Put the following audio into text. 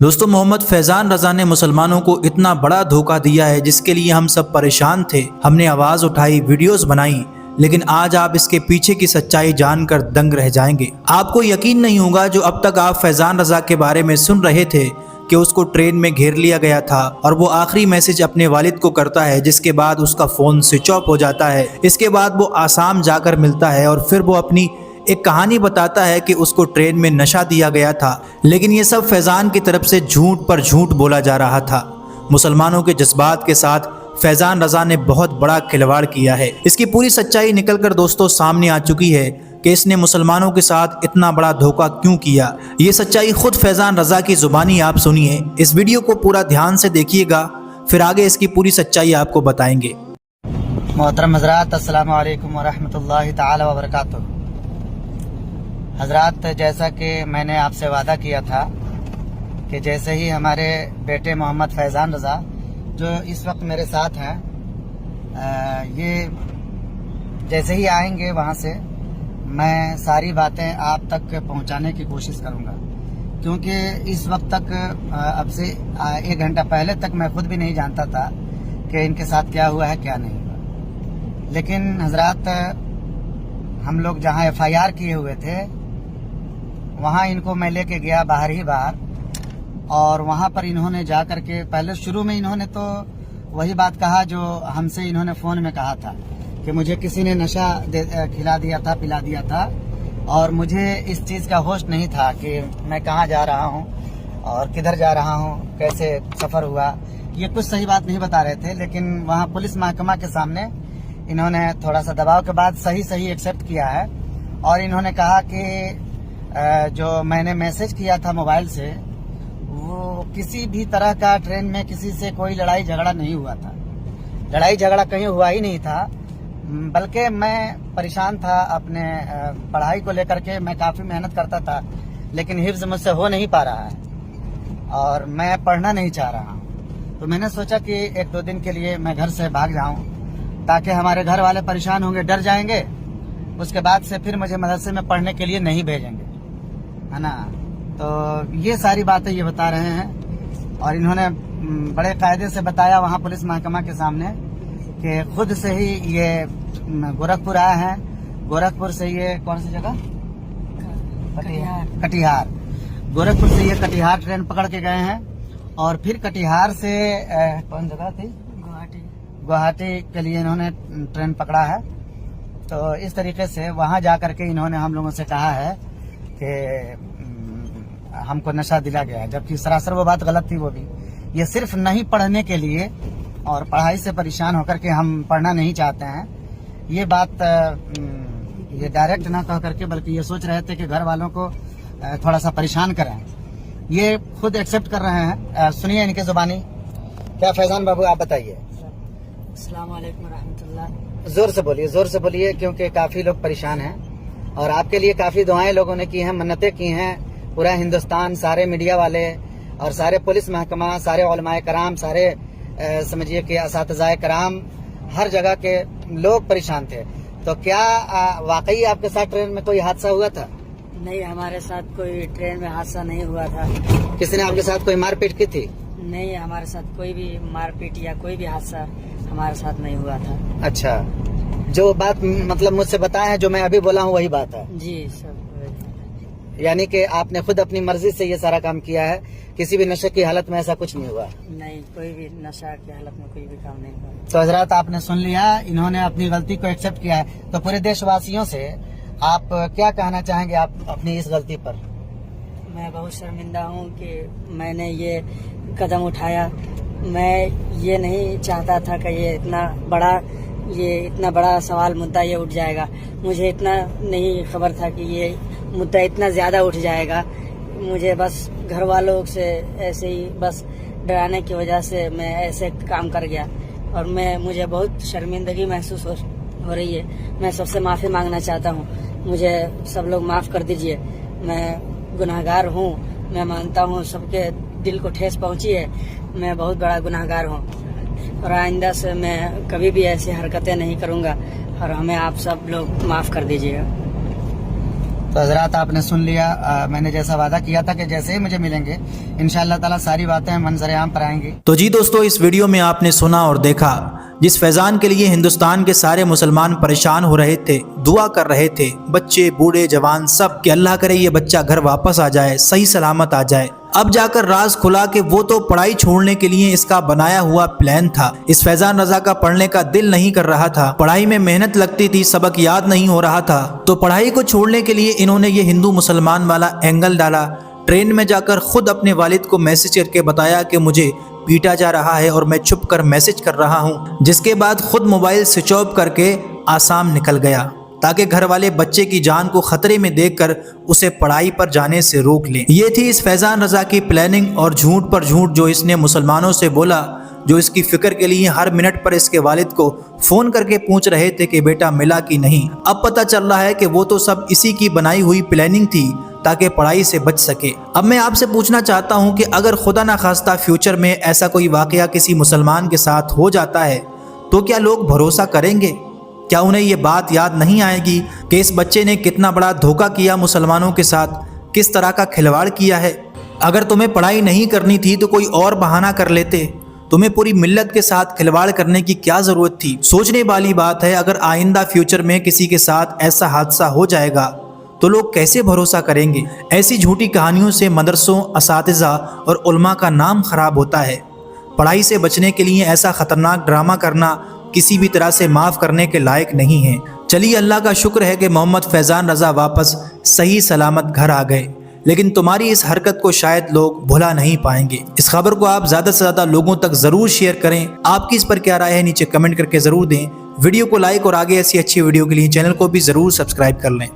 दोस्तों, मोहम्मद फैज़ान रज़ा ने मुसलमानों को इतना बड़ा धोखा दिया है जिसके लिए हम सब परेशान थे। हमने आवाज़ उठाई, वीडियोस बनाई, लेकिन आज आप इसके पीछे की सच्चाई जानकर दंग रह जाएंगे। आपको यकीन नहीं होगा जो अब तक आप फैज़ान रज़ा के बारे में सुन रहे थे कि उसको ट्रेन में घेर लिया गया था और वो आखिरी मैसेज अपने वालिद को करता है, जिसके बाद उसका फ़ोन स्विच ऑफ हो जाता है। इसके बाद वो आसाम जाकर मिलता है और फिर वो अपनी एक कहानी बताता है कि उसको ट्रेन में नशा दिया गया था, लेकिन ये सब फैज़ान की तरफ से झूठ पर झूठ बोला जा रहा था। मुसलमानों के जज्बात के साथ फैज़ान रज़ा ने बहुत बड़ा खिलवाड़ किया है। इसकी पूरी सच्चाई निकलकर दोस्तों सामने आ चुकी है कि इसने मुसलमानों के साथ इतना बड़ा धोखा क्यों किया। ये सच्चाई खुद फैज़ान रज़ा की ज़ुबानी आप सुनिए। इस वीडियो को पूरा ध्यान से देखिएगा, फिर आगे इसकी पूरी सच्चाई आपको बताएंगे। मोहतरम हज़रात, अस्सलामु अलैकुम वरहमतुल्लाहि ताला वबरकातुहू। हज़रात, जैसा कि मैंने आपसे वादा किया था कि जैसे ही हमारे बेटे मोहम्मद फैज़ान रज़ा जो इस वक्त मेरे साथ हैं, ये जैसे ही आएंगे वहाँ से मैं सारी बातें आप तक पहुँचाने की कोशिश करूँगा, क्योंकि इस वक्त तक अब से 1 घंटा पहले तक मैं खुद भी नहीं जानता था कि इनके साथ क्या हुआ है क्या नहीं हुआ। लेकिन हज़रात, हम लोग जहाँ FIR किए हुए थे वहाँ इनको मैं लेके गया बाहर ही बाहर, और वहाँ पर इन्होंने जा कर के पहले शुरू में इन्होंने तो वही बात कहा जो हमसे इन्होंने फ़ोन में कहा था कि मुझे किसी ने नशा खिला दिया था, पिला दिया था, और मुझे इस चीज़ का होश नहीं था कि मैं कहाँ जा रहा हूँ और किधर जा रहा हूँ, कैसे सफ़र हुआ। ये कुछ सही बात नहीं बता रहे थे, लेकिन वहाँ पुलिस महकमा के सामने इन्होंने थोड़ा सा दबाव के बाद सही एक्सेप्ट किया है, और इन्होंने कहा कि जो मैंने मैसेज किया था मोबाइल से, वो किसी भी तरह का ट्रेन में किसी से कोई लड़ाई झगड़ा नहीं हुआ था। लड़ाई झगड़ा कहीं हुआ ही नहीं था, बल्कि मैं परेशान था अपने पढ़ाई को लेकर के। मैं काफ़ी मेहनत करता था, लेकिन हिफ्ज़ मुझसे हो नहीं पा रहा है और मैं पढ़ना नहीं चाह रहा हूँ। तो मैंने सोचा कि 1-2 दिन के लिए मैं घर से भाग जाऊँ, ताकि हमारे घर वाले परेशान होंगे, डर जाएंगे, उसके बाद से फिर मुझे मदरसे में पढ़ने के लिए नहीं भेजेंगे, है ना। तो ये सारी बातें ये बता रहे हैं, और इन्होंने बड़े कायदे से बताया वहाँ पुलिस महकमा के सामने कि खुद से ही ये गोरखपुर आए हैं। गोरखपुर से ये कौन सी जगह, कटिहार। गोरखपुर से ये कटिहार ट्रेन पकड़ के गए हैं, और फिर कटिहार से कौन जगह थी, गुवाहाटी के लिए इन्होंने ट्रेन पकड़ा है। तो इस तरीके से वहाँ जा करके इन्होंने हम लोगों से कहा है कि हमको नशा दिला गया है, जबकि सरासर वो बात गलत थी। वो भी ये सिर्फ नहीं पढ़ने के लिए और पढ़ाई से परेशान होकर के हम पढ़ना नहीं चाहते हैं, ये बात ये डायरेक्ट ना कह करके, बल्कि ये सोच रहे थे कि घर वालों को थोड़ा सा परेशान करें। ये खुद एक्सेप्ट कर रहे हैं। सुनिए इनके जुबानी। क्या फैज़ान बाबू आप बताइए। अस्सलाम वालेकुम रहमतुल्लाह। जोर से बोलिए, क्योंकि काफ़ी लोग परेशान हैं, और आपके लिए काफ़ी दुआएं लोगों ने की हैं, मन्नतें की हैं। पूरा हिंदुस्तान, सारे मीडिया वाले और सारे पुलिस महकमा, सारे उलमाए कराम, सारे समझिए कि असातिज़ाए कराम, हर जगह के लोग परेशान थे। तो क्या वाकई आपके साथ ट्रेन में कोई हादसा हुआ था? नहीं, हमारे साथ कोई ट्रेन में हादसा नहीं हुआ था। किसी ने आपके साथ कोई मारपीट की थी? नहीं, हमारे साथ कोई भी मारपीट या कोई भी हादसा हमारे साथ नहीं हुआ था। अच्छा, जो बात मतलब मुझसे बताया है, जो मैं अभी बोला हूँ, वही बात है जी सब। यानी कि आपने खुद अपनी मर्जी से ये सारा काम किया है, किसी भी नशे की हालत में ऐसा कुछ नहीं हुआ? नहीं, कोई भी नशा की हालत में कोई भी काम नहीं हुआ। तो हजरत, आपने सुन लिया, इन्होंने अपनी गलती को एक्सेप्ट किया है। तो पूरे देशवासियों से आप क्या कहना चाहेंगे आप अपनी इस गलती पर? मैं बहुत शर्मिंदा हूँ कि मैंने ये कदम उठाया। मैं ये नहीं चाहता था कि ये इतना बड़ा सवाल मुद्दा ये उठ जाएगा। मुझे इतना नहीं खबर था कि ये मुद्दा इतना ज़्यादा उठ जाएगा। मुझे बस घर वालों से ऐसे ही बस डराने की वजह से मैं ऐसे काम कर गया, और मुझे बहुत शर्मिंदगी महसूस हो रही है। मैं सबसे माफ़ी मांगना चाहता हूँ, मुझे सब लोग माफ़ कर दीजिए। मैं गुनाहगार हूँ, मैं मानता हूँ सबके दिल को ठेस पहुँची है। मैं बहुत बड़ा गुनाहगार हूँ, और आइंदा से मैं कभी भी ऐसी हरकतें नहीं करूँगा, और हमें आप सब लोग माफ़ कर दीजिएगा। تو حضرات آپ نے سن لیا، میں نے جیسا وعدہ کیا تھا کہ جیسے ہی مجھے ملیں گے انشاءاللہ تعالیٰ ساری باتیں منظر عام پر آئیں گی۔ تو جی دوستو، اس ویڈیو میں آپ نے سنا اور دیکھا جس فیضان کے لیے ہندوستان کے سارے مسلمان پریشان ہو رہے تھے، دعا کر رہے تھے، بچے بوڑھے جوان سب، کہ اللہ کرے یہ بچہ گھر واپس آ جائے، صحیح سلامت آ جائے۔ اب جا کر راز کھلا کہ وہ تو پڑھائی چھوڑنے کے لیے اس کا بنایا ہوا پلان تھا۔ اس فیضان رضا کا پڑھنے کا دل نہیں کر رہا تھا، پڑھائی میں محنت لگتی تھی، سبق یاد نہیں ہو رہا تھا، تو پڑھائی کو چھوڑنے کے لیے انہوں نے یہ ہندو مسلمان والا اینگل ڈالا۔ ٹرین میں جا کر خود اپنے والد کو میسج کر کے بتایا کہ مجھے پیٹا جا رہا ہے اور میں چھپ کر میسج کر رہا ہوں، جس کے بعد خود موبائل سوئچ آف کر کے آسام نکل گیا تاکہ گھر والے بچے کی جان کو خطرے میں دیکھ کر اسے پڑھائی پر جانے سے روک لیں۔ یہ تھی اس فیضان رضا کی پلاننگ اور جھوٹ پر جھوٹ جو اس نے مسلمانوں سے بولا، جو اس کی فکر کے لیے ہر منٹ پر اس کے والد کو فون کر کے پوچھ رہے تھے کہ بیٹا ملا کہ نہیں۔ اب پتہ چل رہا ہے کہ وہ تو سب اسی کی بنائی ہوئی پلاننگ تھی تاکہ پڑھائی سے بچ سکے۔ اب میں آپ سے پوچھنا چاہتا ہوں کہ اگر خدا نخواستہ فیوچر میں ایسا کوئی واقعہ کسی مسلمان کے ساتھ ہو جاتا ہے تو کیا لوگ بھروسہ کریں گے؟ کیا انہیں یہ بات یاد نہیں آئے گی کہ اس بچے نے کتنا بڑا دھوکہ کیا مسلمانوں کے ساتھ، کس طرح کا کھلواڑ کیا ہے؟ اگر تمہیں پڑھائی نہیں کرنی تھی تو کوئی اور بہانہ کر لیتے، تمہیں پوری ملت کے ساتھ کھلواڑ کرنے کی کیا ضرورت تھی؟ سوچنے والی بات ہے، اگر آئندہ فیوچر میں کسی کے ساتھ ایسا حادثہ ہو جائے گا تو لوگ کیسے بھروسہ کریں گے؟ ایسی جھوٹی کہانیوں سے مدرسوں، اساتذہ اور علماء کا نام خراب ہوتا ہے۔ پڑھائی سے بچنے کے لیے ایسا خطرناک ڈرامہ کرنا کسی بھی طرح سے معاف کرنے کے لائق نہیں ہے۔ چلیے اللہ کا شکر ہے کہ محمد فیضان رضا واپس صحیح سلامت گھر آ گئے، لیکن تمہاری اس حرکت کو شاید لوگ بھلا نہیں پائیں گے۔ اس خبر کو آپ زیادہ سے زیادہ لوگوں تک ضرور شیئر کریں۔ آپ کی اس پر کیا رائے ہے نیچے کمنٹ کر کے ضرور دیں۔ ویڈیو کو لائک اور آگے ایسی اچھی ویڈیو کے لیے چینل کو بھی ضرور سبسکرائب کر لیں۔